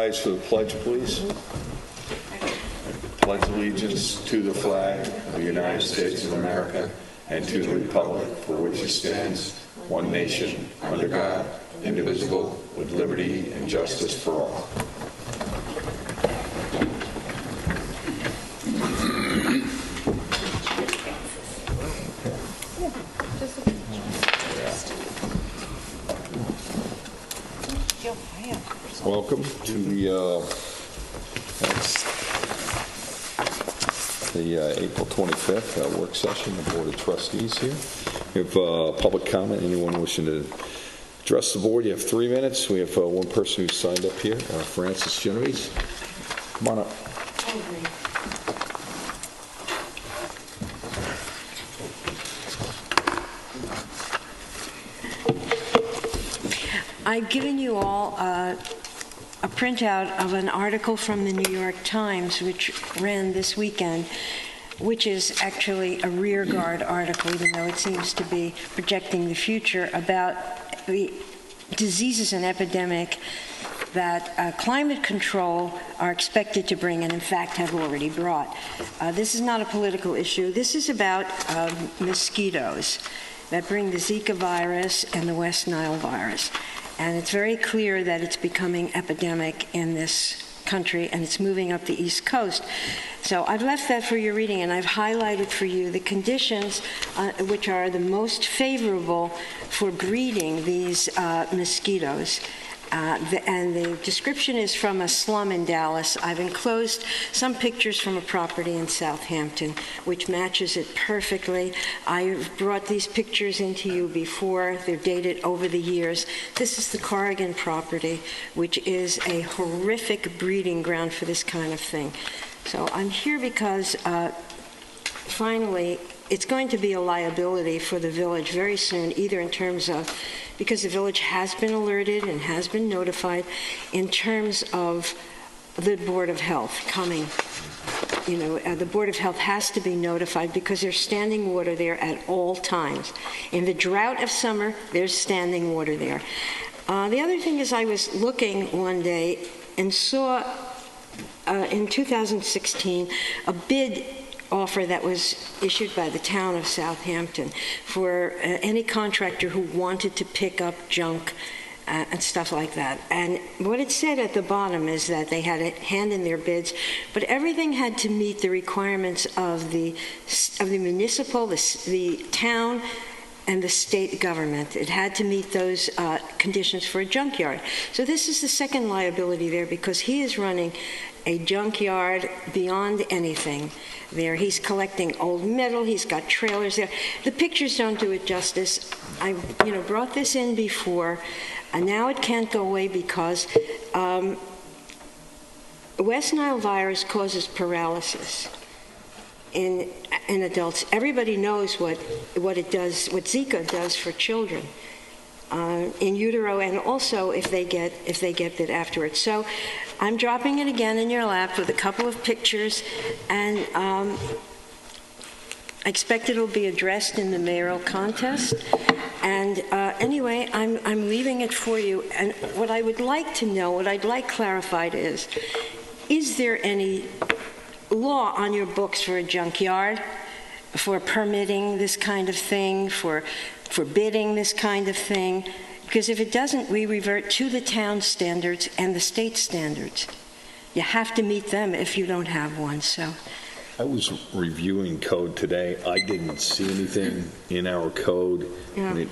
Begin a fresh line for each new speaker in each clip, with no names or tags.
rise for the pledge, please. Pledge allegiance to the flag of the United States of America and to the republic for which it stands, one nation, under God, indivisible, with liberty and justice for all. Welcome to the April 25th work session of the Board of Trustees here. We have public comment. Anyone wishing to address the board? You have 3 minutes. We have one person who's signed up here, Francis Genovese. Come on up.
I've given you all a printout of an article from the New York Times, which ran this weekend, which is actually a rearguard article, even though it seems to be projecting the future, about the diseases and epidemic that climate control are expected to bring, and in fact have already brought. This is not a political issue. This is about mosquitoes that bring the Zika virus and the West Nile virus. And it's very clear that it's becoming epidemic in this country, and it's moving up the East Coast. So I've left that for your reading, and I've highlighted for you the conditions which are the most favorable for breeding these mosquitoes. And the description is from a slum in Dallas. I've enclosed some pictures from a property in Southampton, which matches it perfectly. I've brought these pictures into you before. They're dated over the years. This is the Corrigan property, which is a horrific breeding ground for this kind of thing. So I'm here because, finally, it's going to be a liability for the village very soon, either in terms of, because the village has been alerted and has been notified, in terms of the Board of Health coming. You know, the Board of Health has to be notified because there's standing water there at all times. In the drought of summer, there's standing water there. The other thing is, I was looking one day and saw in 2016 a bid offer that was issued by the town of Southampton for any contractor who wanted to pick up junk and stuff like that. And what it said at the bottom is that they had a hand in their bids, but everything had to meet the requirements of the municipal, the town, and the state government. It had to meet those conditions for a junkyard. So this is the second liability there, because he is running a junkyard beyond anything there. He's collecting old metal. He's got trailers there. The pictures don't do it justice. I brought this in before, and now it can't go away because West Nile virus causes paralysis in adults. Everybody knows what it does, what Zika does for children in utero, and also if they get bit afterwards. So I'm dropping it again in your lap with a couple of pictures, and I expect it'll be addressed in the mayoral contest. And anyway, I'm leaving it for you. And what I would like to know, what I'd like clarified is there any law on your books for a junkyard, for permitting this kind of thing, for forbidding this kind of thing? Because if it doesn't, we revert to the town standards and the state standards. You have to meet them if you don't have one. So
I was reviewing code today. I didn't see anything in our code in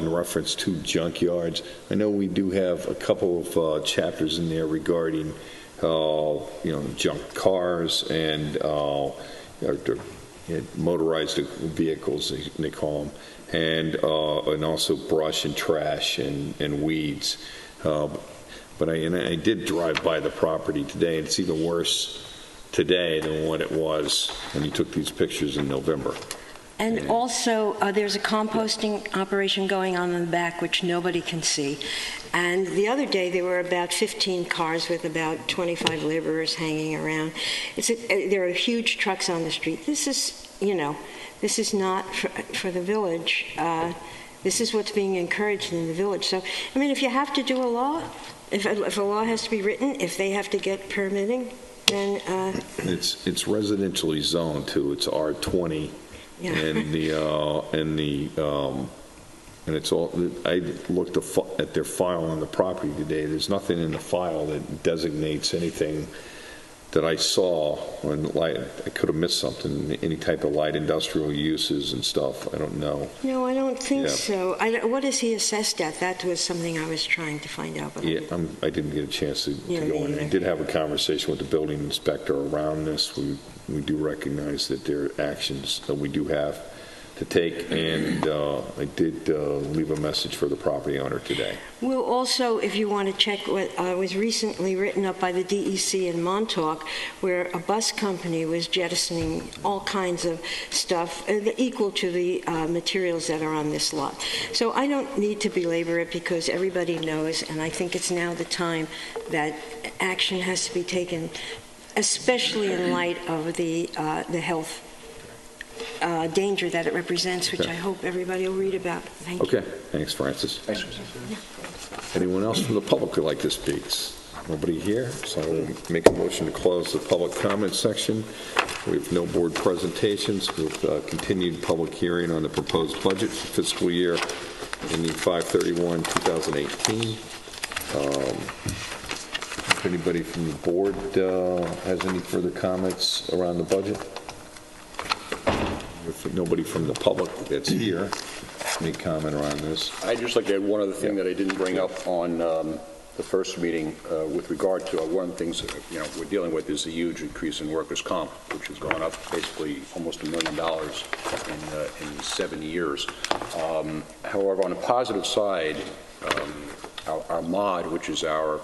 reference to junkyards. I know we do have a couple of chapters in there regarding junk cars and motorized vehicles, they call them, and also brush and trash and weeds. But I did drive by the property today, and it's even worse today than what it was when you took these pictures in November.
And also, there's a composting operation going on in the back, which nobody can see. And the other day, there were about 15 cars with about 25 laborers hanging around. There are huge trucks on the street. This is not for the village. This is what's being encouraged in the village. So, I mean, if you have to do a law, If a law has to be written, if they have to get permitting, then,
It's residentially zoned too. It's R20,
yeah.
And it's all, I looked at their file on the property today. There's nothing in the file that designates anything that I saw on light. I could have missed something, any type of light industrial uses and stuff. I don't know.
No, I don't think
Yeah.
so. What is he assessed at? That was something I was trying to find out. But
Yeah, I didn't get a chance to
Yeah,
go
me
in. I
either.
did have a conversation with the building inspector around this. We do recognize that there are actions that we do have to take, and I did leave a message for the property owner today.
We'll also, if you want to check what was recently written up by the DEC in Montauk, where a bus company was jettisoning all kinds of stuff equal to the materials that are on this lot. So I don't need to belabor it because everybody knows, and I think it's now the time that action has to be taken, especially in light of the health danger that it represents, which
Okay.
I hope everybody will read about. Thank you.
Okay, thanks, Francis. Anyone else from the public who'd like to speak? Nobody here, so I will make a motion to close the public comment section. We have no board presentations. We've continued public hearing on the proposed budget for fiscal year ending 5/31/2018. If anybody from the board has any further comments around the budget? If nobody from the public that's here, any comment around this?
I'd just like to add one other thing that I didn't bring up on the first meeting with regard to one of the things that, we're dealing with is the huge increase in workers' comp, which has gone up basically almost $1 million in 7 years. However, on the positive side, our MOD, which is our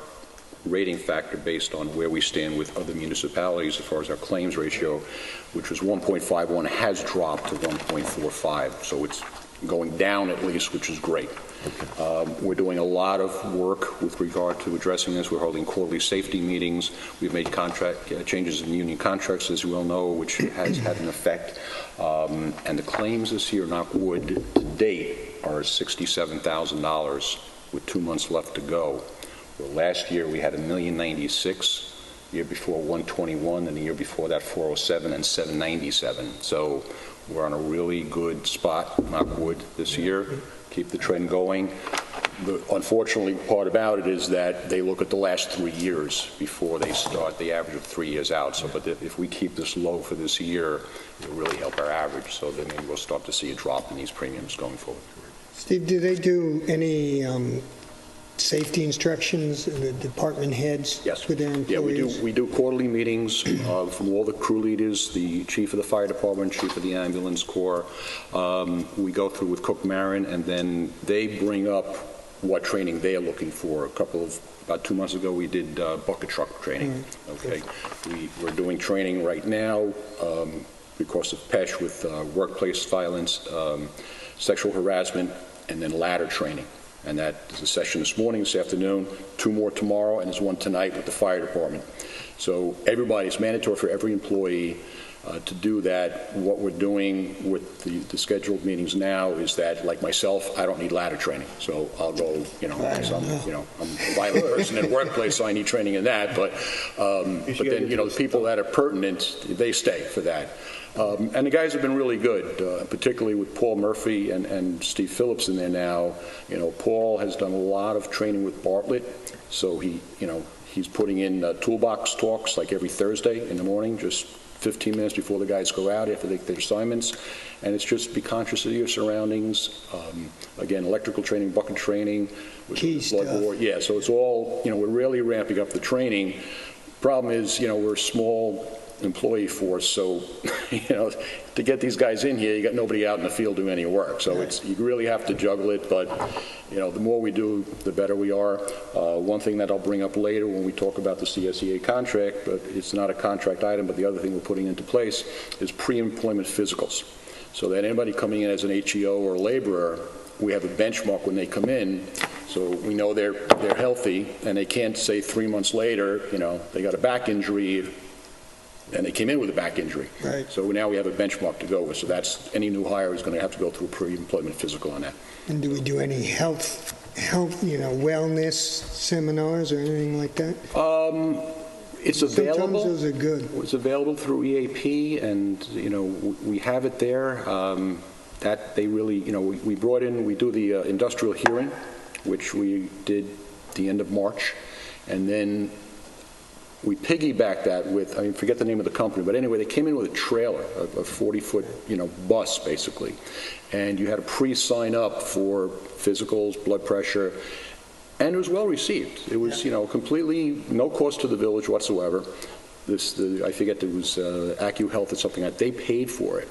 rating factor based on where we stand with other municipalities as far as our claims ratio, which was 1.51, has dropped to 1.45. So it's going down at least, which is great. We're doing a lot of work with regard to addressing this. We're holding quarterly safety meetings. We've made contract changes in union contracts, as you well know, which has had an effect. And the claims this year, knock wood, to date are $67,000 with 2 months left to go. Well, last year we had $1,096,000, the year before 121, and the year before that 407 and 797. So we're on a really good spot, knock wood, this year. Keep the trend going. The unfortunately part about it is that they look at the last 3 years before they start the average of 3 years out. So, but if we keep this low for this year, it'll really help our average. So then maybe we'll start to see a drop in these premiums going forward.
Steve, do they do any safety instructions, the department heads?
Yes.
With their employees?
Yeah, we do quarterly meetings from all the crew leaders, the chief of the fire department, chief of the ambulance corps. We go through with Cook Marin, and then they bring up what training they are looking for. About 2 months ago, we did bucket truck training. Okay, we're doing training right now because of PESH with workplace violence, sexual harassment, and then ladder training. And that is a session this morning, this afternoon, 2 more tomorrow, and there's 1 tonight with the fire department. So it's mandatory for every employee to do that. What we're doing with the scheduled meetings now is that, like myself, I don't need ladder training. So I'll go, because I'm a violent person in the workplace, so I need training in that. But then, the people that are pertinent, they stay for that. And the guys have been really good, particularly with Paul Murphy and Steve Phillips in there now. Paul has done a lot of training with Bartlett, so he's putting in toolbox talks like every Thursday in the morning, just 15 minutes before the guys go out after they take their assignments. And it's just be conscious of your surroundings. Again, electrical training, bucket training,
Key
blood
stuff.
board. Yeah, so it's all, we're really ramping up the training. Problem is, we're a small employee force, so to get these guys in here, you got nobody out in the field doing any work. So you really have to juggle it, but the more we do, the better we are. One thing that I'll bring up later when we talk about the CSEA contract, but it's not a contract item, but the other thing we're putting into place is pre-employment physicals. So that anybody coming in as an HEO or a laborer, we have a benchmark when they come in, so we know they're healthy, and they can't say 3 months later, they got a back injury, and they came in with a back injury.
Right.
So now we have a benchmark to go with. So that's any new hire is going to have to go through a pre-employment physical on that.
And do we do any health health, wellness seminars or anything like that?
It's available.
Sometimes those are good.
It's available through EAP, and, we have it there. That they really, we brought in, we do the industrial hearing, which we did the end of March, and then we piggybacked that with, I forget the name of the company, but anyway, they came in with a trailer, a 40-foot, bus, basically, and you had to pre-sign up for physicals, blood pressure, and it was well received. It was, completely no cost to the village whatsoever. I forget, it was AccuHealth or something like that. They paid for it.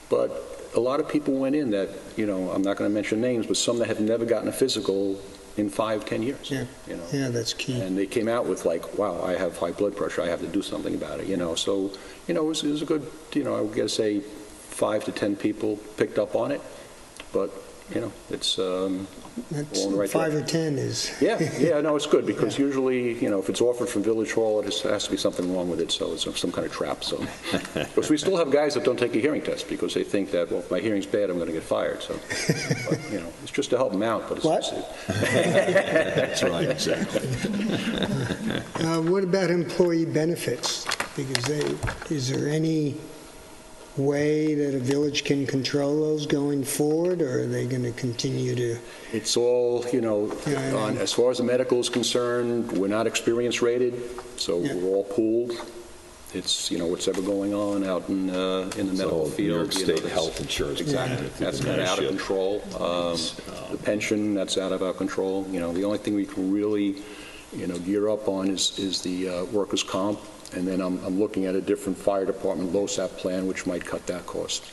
But a lot of people went in that, I'm not going to mention names, but some that have never gotten a physical in 5-10 years.
Yeah, yeah, that's key.
And they came out with like, wow, I have high blood pressure. I have to do something about it, So, it was a good, I would guess say 5 to 10 people picked up on it. But, it's
That's
all in the right
5
direction.
or 10 is.
Yeah, no, it's good because usually, if it's offered from Village Hall, it has to be something wrong with it, so it's some kind of trap. So, because we still have guys that don't take a hearing test because they think that, well, if my hearing's bad, I'm going to get fired. So, but, it's just to help them out. But it's
What?
That's right, exactly.
What about employee benefits? Because is there any way that a village can control those going forward, or are they going to continue to?
It's all, as far as the medical is concerned, we're not experience rated, so we're all pooled. It's, what's ever going on out in the medical field.
New York State
that's-
health insurance.
Exactly. That's kind of out of control. The pension, that's out of our control. The only thing we can really, gear up on is the workers' comp. And then I'm looking at a different fire department LoSAP plan, which might cut that cost.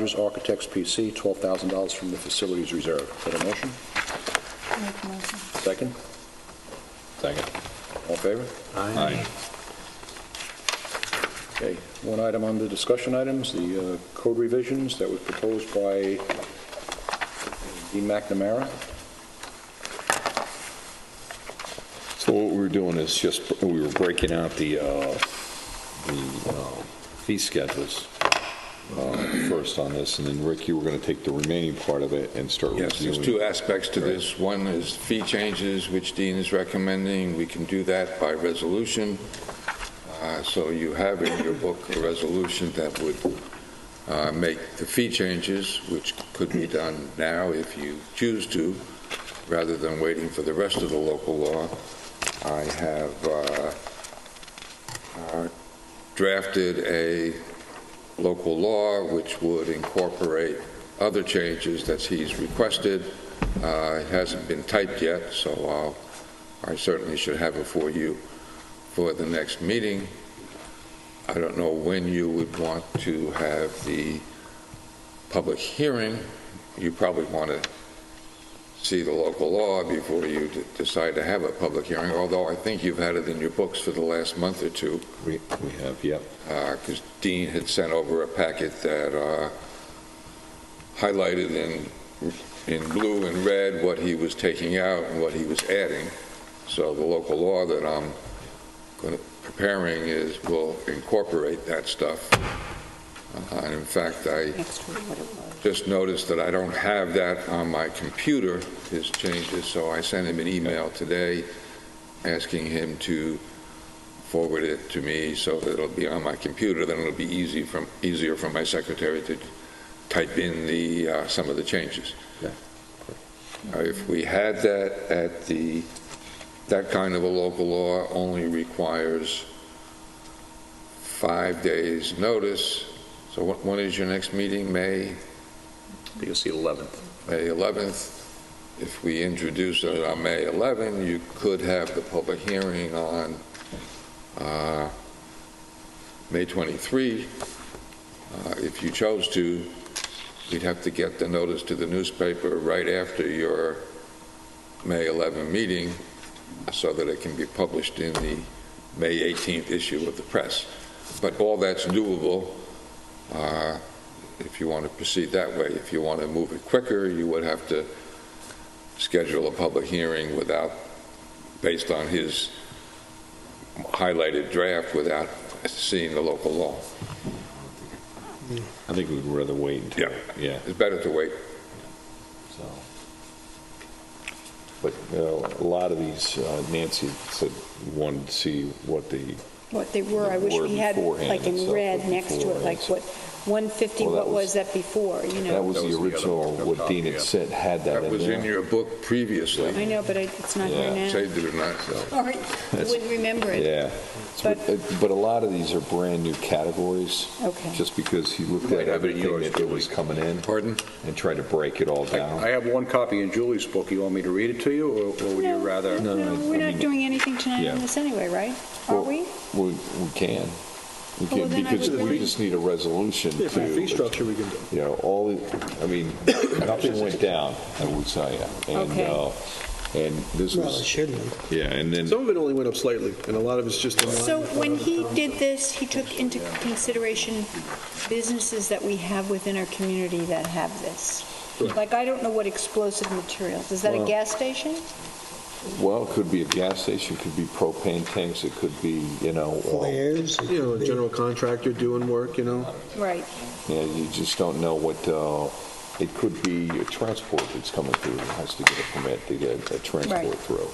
Rogers Architects PC, $12,000 from the Facilities Reserve. Is that a motion?
Make a motion.
Second?
Second.
All in favor?
Aye.
Okay, one item on the discussion items, the code revisions that was proposed by Dean McNamara.
So what we were doing is just, we were breaking out the fee schedules first on this, and then Rick, you were going to take the remaining part of it and start
Yes, there's
reviewing.
two aspects to this. One is fee changes, which Dean is recommending. We can do that by resolution. So you have in your book a resolution that would make the fee changes, which could be done now if you choose to, rather than waiting for the rest of the local law. I have drafted a local law which would incorporate other changes that he's requested. It hasn't been typed yet, so I certainly should have it for you for the next meeting. I don't know when you would want to have the public hearing. You probably want to see the local law before you decide to have a public hearing, although I think you've had it in your books for the last month or two.
We have, yep.
Because Dean had sent over a packet that highlighted in blue and red what he was taking out and what he was adding. So the local law that I'm preparing will incorporate that stuff. And in fact, I just noticed that I don't have that on my computer, his changes, so I sent him an email today asking him to forward it to me so that it'll be on my computer. Then it'll be easier for my secretary to type in some of the changes.
Yeah.
If we had that that kind of a local law only requires 5 days notice. So when is your next meeting? May?
I think it's the 11th.
May 11th. If we introduce it on May 11, you could have the public hearing on May 23. If you chose to, you'd have to get the notice to the newspaper right after your May 11 meeting so that it can be published in the May 18th issue of the press. But all that's doable if you want to proceed that way. If you want to move it quicker, you would have to schedule a public hearing based on his highlighted draft without seeing the local law.
I think we'd rather wait until, yeah.
It's better to wait.
So, but a lot of these, Nancy said wanted to see what
they were. I wish we had,
beforehand
like
and
in
stuff
red next to it, like what, 150,
Well, that
what was that before, you know?
That was
That was
the
the
original,
other
what
copy,
Dean had
yeah.
said, had that
That
in
was
there.
in your book previously.
I know, but it's not here
Yeah.
now.
Saved it or not, so.
All right, I wouldn't remember it.
Yeah. But a lot of these are brand-new categories.
Okay.
Just because he looked
Might
at
have it in
everything
yours,
that was coming in
Pardon?
and tried to break it all
I
down.
have one copy in Julie's book. You want me to read it to you, or would you rather?
No,
No, we're
I
not
mean-
doing anything tonight
Yeah.
on this anyway, right? Are
Well,
we?
We can. We
Well,
can,
then I
because
would
we
really-
just need a resolution
Yeah, for the fee
to,
structure, we can do.
you know, nothing went down, I would tell you.
Okay.
And this
Well, it
was,
shouldn't have.
yeah, and then,
Some of it only went up slightly, and a lot of it's just in line.
So when he did this, he took into consideration businesses that we have within our community that have this. Like, I don't know what explosive materials, is that a
Well-
gas station?
well, it could be a gas station, could be propane tanks, it could be,
Flares.
You know, a general contractor doing work, you know.
Right.
yeah, you just don't know what, it could be a transport that's coming through, it has to get a permit to get a transport
Right.
through.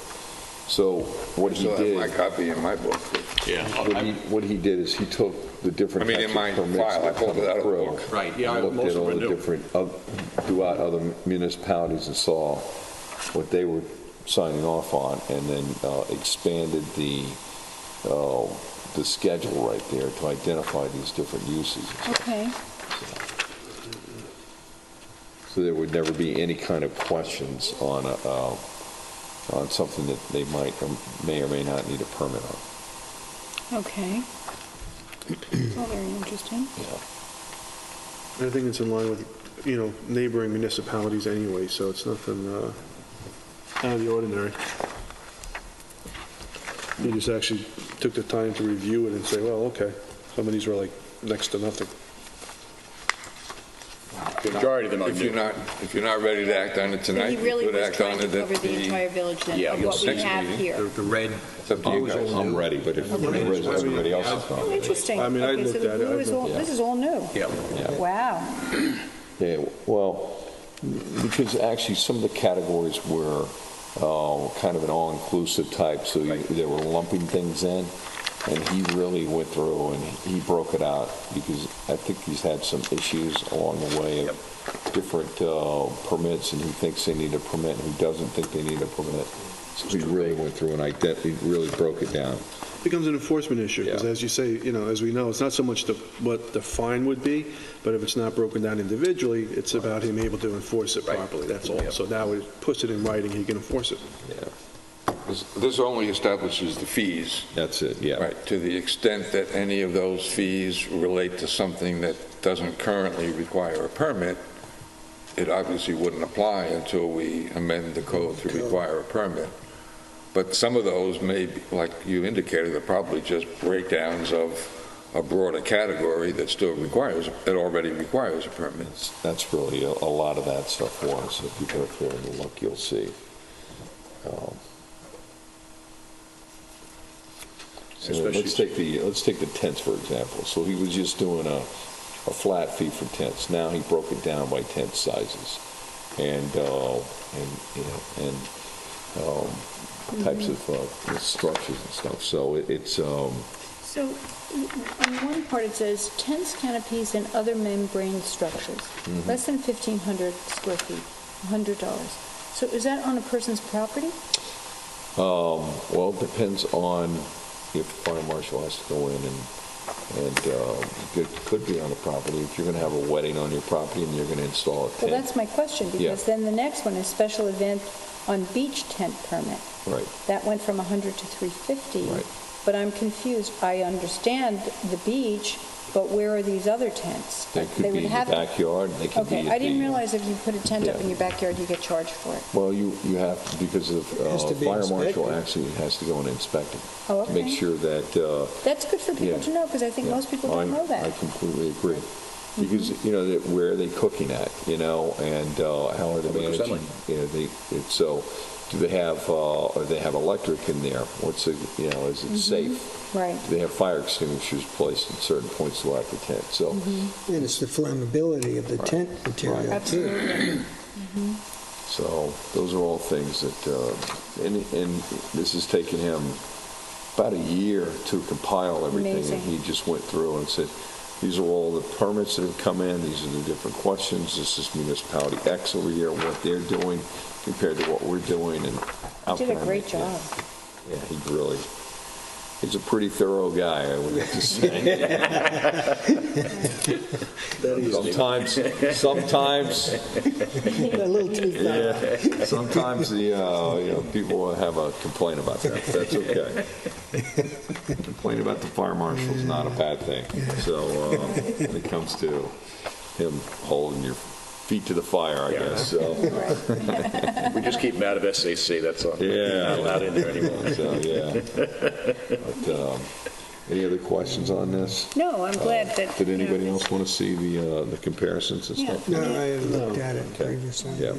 So what
I
he
still have
did,
my copy in my book.
what he did is he took the different
I mean,
types
in my
of permits
file, I
that
pulled
come
it out of the
through.
book.
Right, yeah,
and looked
most
at
of
all
them
the
do.
different, throughout other municipalities and saw what they were signing off on, and then expanded the schedule right there to identify these different uses.
Okay.
So there would never be any kind of questions on something that they may or may not need a permit on.
Okay. It's all very interesting.
I think it's in line with, neighboring municipalities anyway, so it's nothing out of the ordinary. You just actually took the time to review it and say, well, okay, some of these were like next to nothing.
The majority of them are new.
If you're not ready to act on it
So
tonight,
he
you
really
could
was
act
trying
on
to
it at
cover the entire village then,
Yeah,
of
you'll
what we
see.
have here.
The red.
It's up to you guys.
I'm ready, but if everybody else is
Oh,
not.
interesting.
I mean, I
Okay, so
looked
the
at it,
blue
I
is all,
looked-
this is all new.
Yeah.
Wow.
Yeah, well, because actually some of the categories were kind of an all-inclusive type, so they were lumping things in, and he really went through and he broke it out, because I think he's had some issues along the way of different permits, and who thinks they need a permit and who doesn't think they need a permit. So he really went through and he really broke it down.
Becomes an enforcement issue, because
Yeah.
as you say, as we know, it's not so much what the fine would be, but if it's not broken down individually, it's about him able to enforce it properly, that's all. So now it puts it in writing, he can enforce it.
Yeah,
This only establishes the fees.
that's it, yeah.
Right, to the extent that any of those fees relate to something that doesn't currently require a permit, it obviously wouldn't apply until we amend the code to require a permit. But some of those may be, like you indicated, are probably just breakdowns of a broader category that still already requires a permit.
That's really a lot of that stuff was. If you go through and look, you'll see. So let's take the tents, for example. So he was just doing a flat fee for tents. Now he broke it down by tent sizes and types of structures and stuff. So it's
So on one part it says tents, canopies, and other membrane structures, less than 1,500 square feet, $100. So is that on a person's property?
well, it depends on if the fire marshal has to go in and it could be on the property. If you're going to have a wedding on your property and you're going to install a tent.
Well, that's my question,
Yeah.
because then the next one is special event on beach tent permit.
Right.
That went from 100 to 350.
Right.
But I'm confused. I understand the beach, but where are these other tents?
They could be
would
in the
have-
backyard. They could be
Okay,
at
I didn't
the-
realize if you put a tent up
Yeah.
in your backyard, you get charged for it.
Well, you have, because of
has to be
fire marshal
inspected.
actually has to go and inspect it.
Oh,
To make
okay.
sure that
That's good for people
Yeah.
to know, because I think
Yeah.
most people
Oh,
don't know that.
I completely agree. Because, that where are they cooking at, and how are they
Public
managing?
assembly.
So, do they have, or they have electric in there? Is it safe?
Right.
Do they have fire extinguishers placed at certain points throughout the tent? So,
And it's the flammability of the tent material, too.
Absolutely.
So those are all things that, and this has taken him about a year to compile everything.
Amazing.
And he just went through and said, these are all the permits that have come in, these are the different questions, this is municipality X over here, what they're doing compared to what we're doing, and how
You did
can
a
I
great
make-
job.
Yeah, he's a pretty thorough guy, I would have to say. Sometimes,
A little too far.
yeah, sometimes people have a complaint about that. That's okay. Complain about the fire marshal is not a bad thing. So when it comes to him holding your feet to the fire, I guess. So
We just keep him out of SAC, that's all.
Yeah.
Not allowed in there anymore.
so yeah. But any other questions on this?
No, I'm glad that.
Did
you know,
anybody
it's-
else want to see the comparisons and
Yeah.
stuff?
No, I had looked at it previously.
Yeah.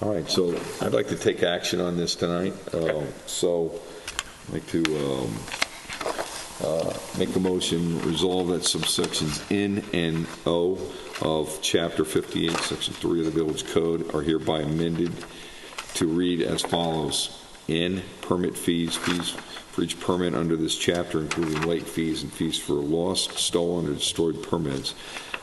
All right, so I'd like to take action on this tonight. So I'd like to make a motion, resolve that subsections N and O of Chapter 58, Section 3 of the Village Code are hereby amended to read as follows. N, permit fees for each permit under this chapter, including late fees and fees for lost, stolen, or destroyed permits,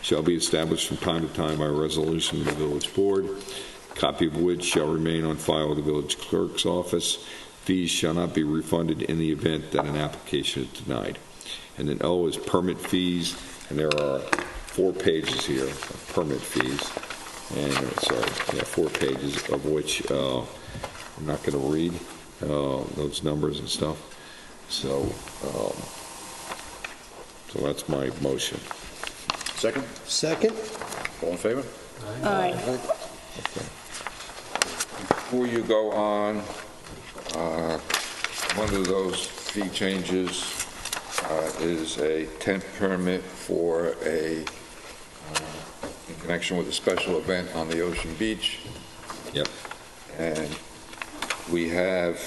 shall be established from time to time by resolution of the village board, a copy of which shall remain on file with the village clerk's office. Fees shall not be refunded in the event that an application is denied. And then O is permit fees, and there are 4 pages here of permit fees, and 4 pages of which I'm not going to read those numbers and stuff. So that's my motion.
Second?
Second?
All in favor?
Aye.
Before you go on, one of those fee changes is a tent permit for in connection with a special event on the Ocean Beach.
Yep.
And we have,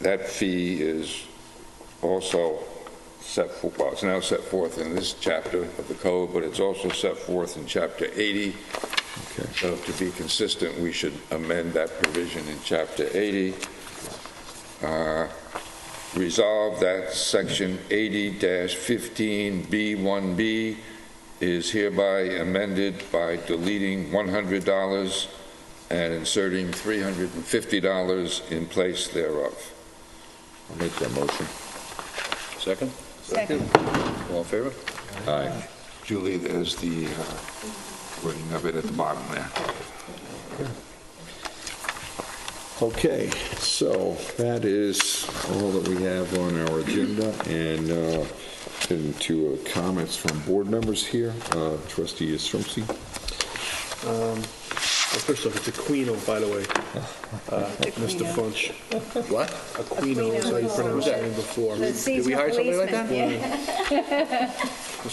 that fee is also it's now set forth in this chapter of the code, but it's also set forth in Chapter 80.
Okay.
So to be consistent, we should amend that provision in Chapter 80. Resolve that Section 80-15B1B is hereby amended by deleting $100 and inserting $350 in place thereof.
I'll make that motion.
Second?
Second.
All in favor?
Aye.
Julie, there's the wording of it at the bottom there.
Okay, so that is all that we have on our agenda, and into comments from board members here. Trustee Estromsi.
First off, it's Aquino, by the way, Mr. Funch.
What?
Aquino is how you pronounce it before.
Did we hire somebody like that?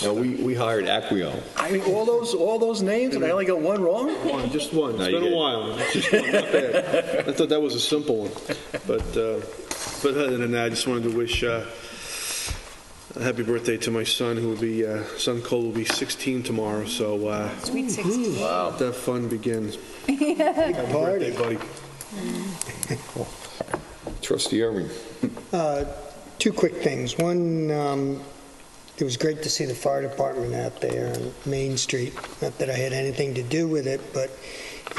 No, we hired Acquion.
I mean, all those names, and I only got one wrong?
Just one.
No,
It's
you
been a
didn't.
while. Just one, not bad. I thought that was a simple one. But other than that, I just wanted to wish a happy birthday to my son, son Cole will be 16 tomorrow. So
Sweet 16.
that fun begins.
Big
Happy
party.
birthday, buddy.
Trustee Irving.
Two quick things. One, it was great to see the fire department out there on Main Street. Not that I had anything to do with it, but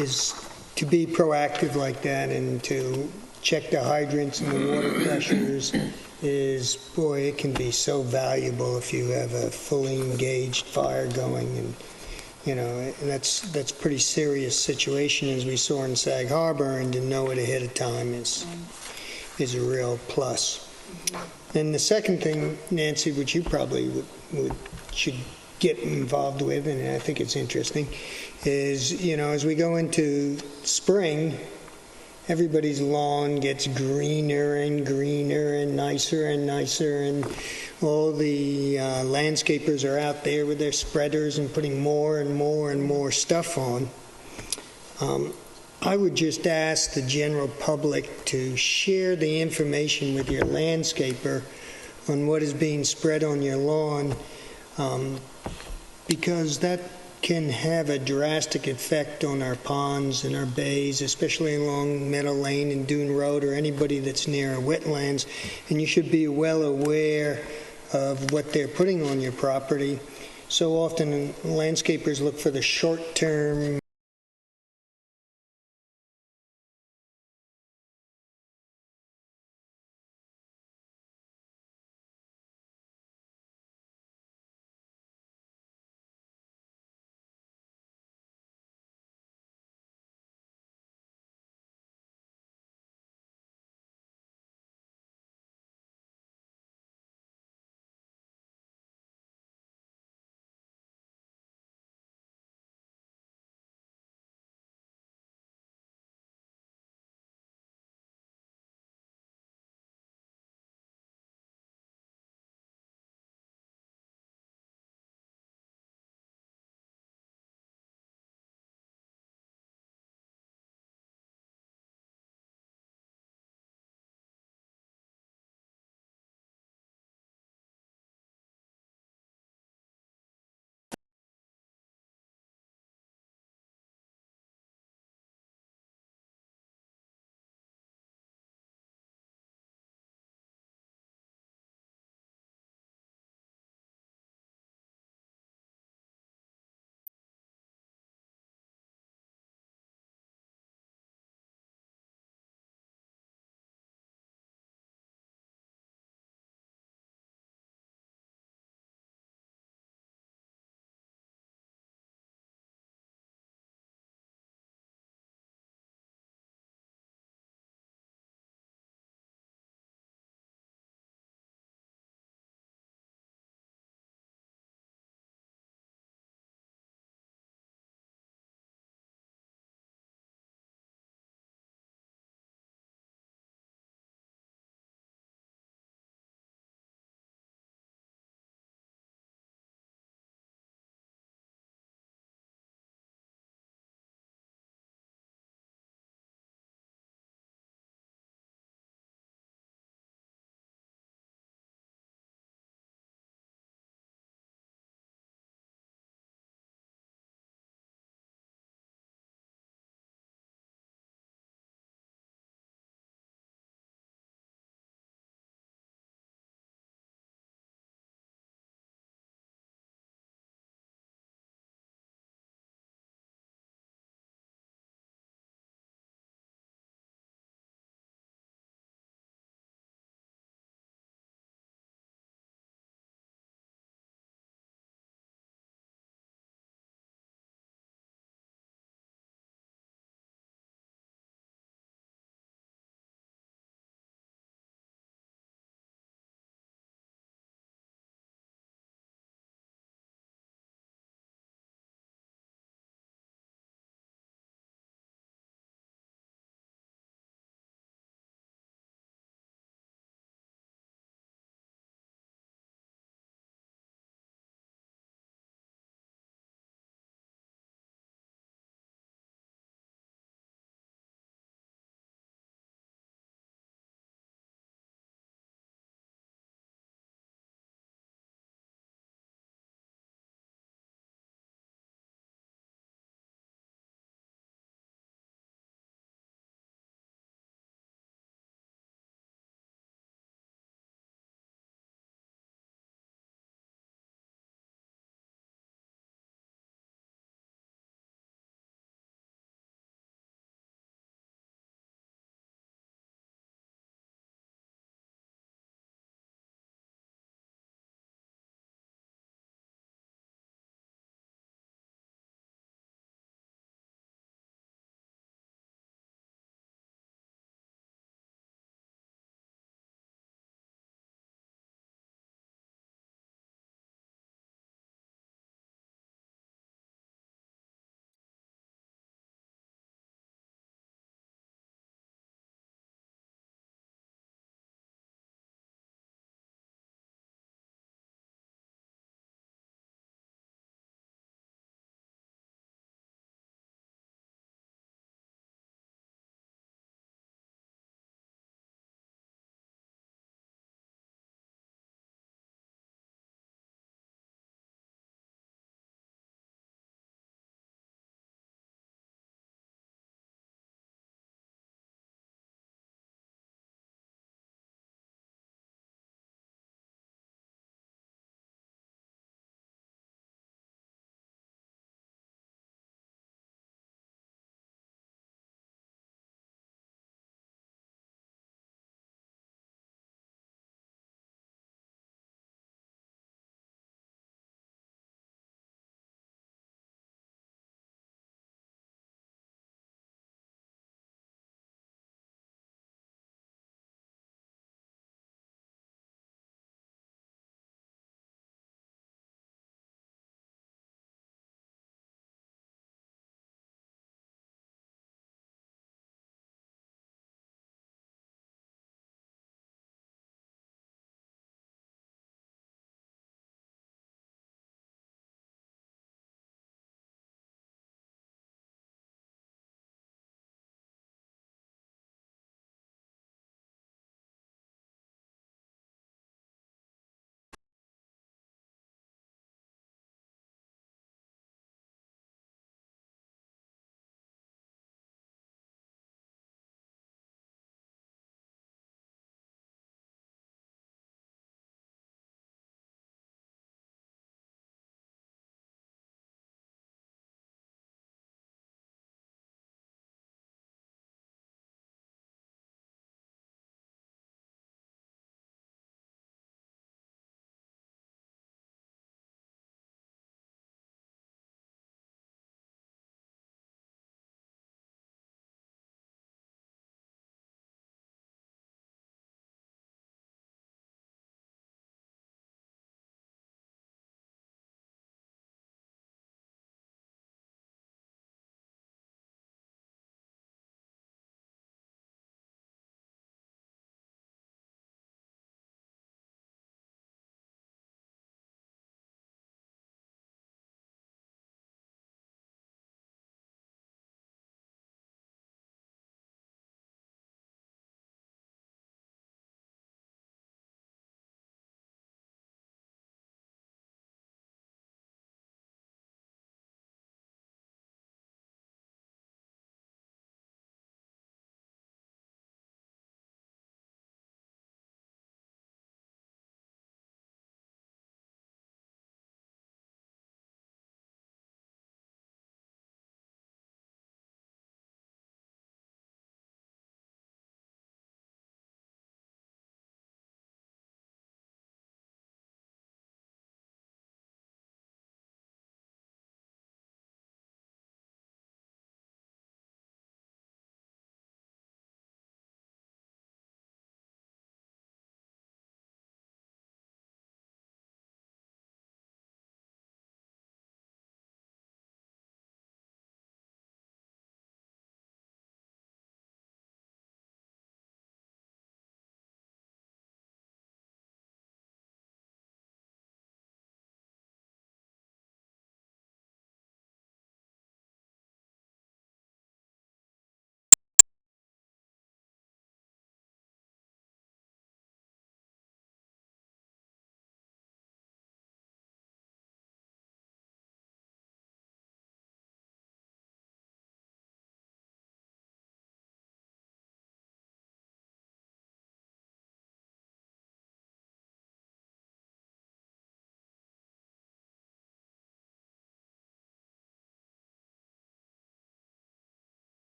is to be proactive like that and to check the hydrants and the water pressures is, boy, it can be so valuable if you have a fully engaged fire going. And, you know, and that's pretty serious situation as we saw in Sag Harbor, and to know it ahead of time is a real plus. And the second thing, Nancy, which you probably should get involved with, and I think it's interesting, is, you know, as we go into spring, everybody's lawn gets greener and greener and nicer, and all the landscapers are out there with their spreaders and putting more and more and more stuff on. I would just ask the general public to share the information with your landscaper on what is being spread on your lawn, because that can have a drastic effect on our ponds and our bays, especially along Meadow Lane and Dune Road, or anybody that's near wetlands. And you should be well aware of what they're putting on your property. So often landscapers look for the short-term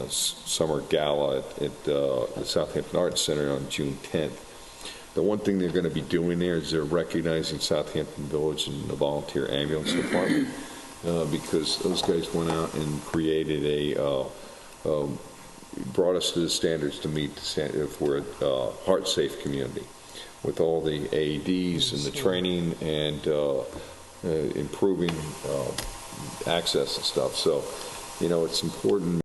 summer gala at the Southampton Arts Center on June 10th. The one thing they're going to be doing there is they're recognizing Southampton Village and the volunteer ambulance department because those guys went out and created brought us to the standards to meet the standard for a heart-safe community with all the AEDs and the training and improving access and stuff. So, it's important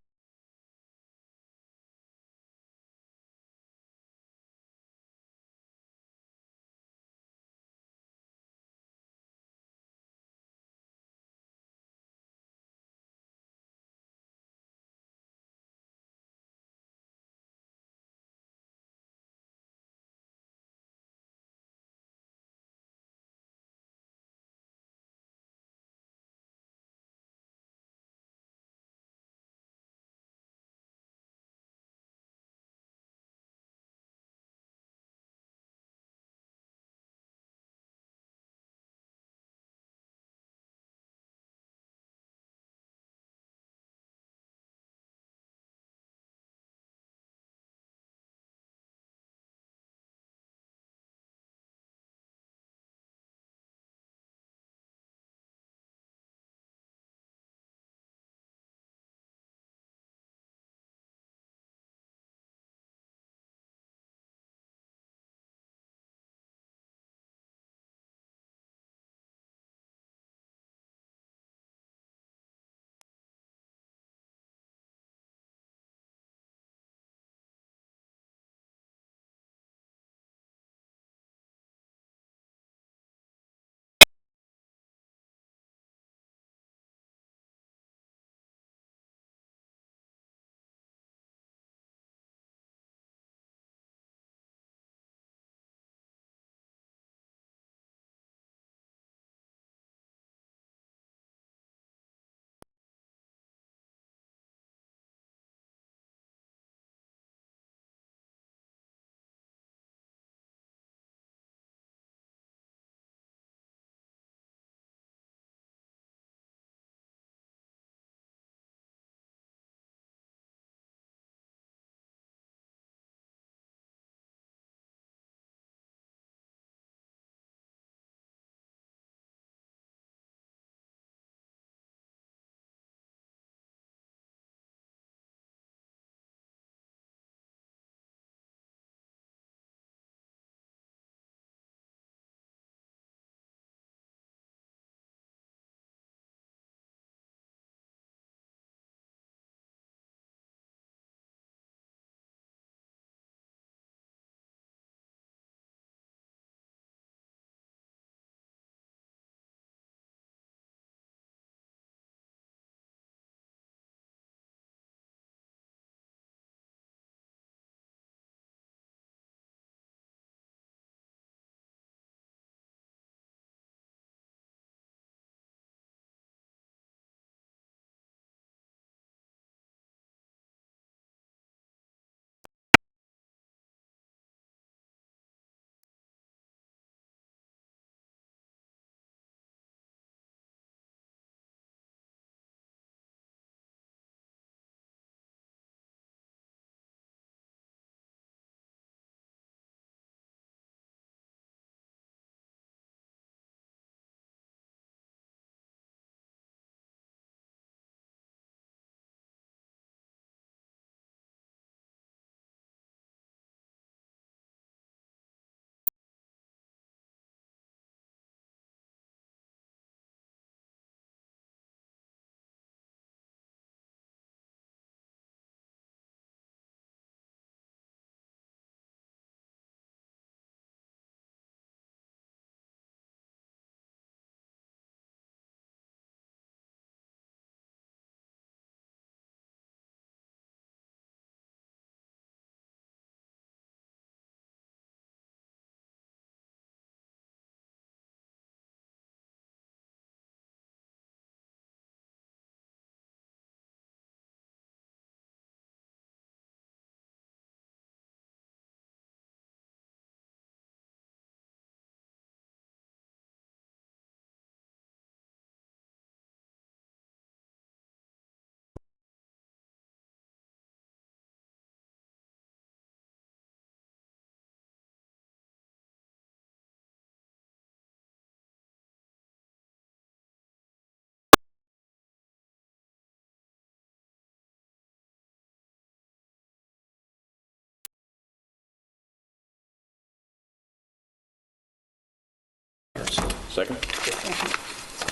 Second?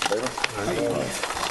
Favor?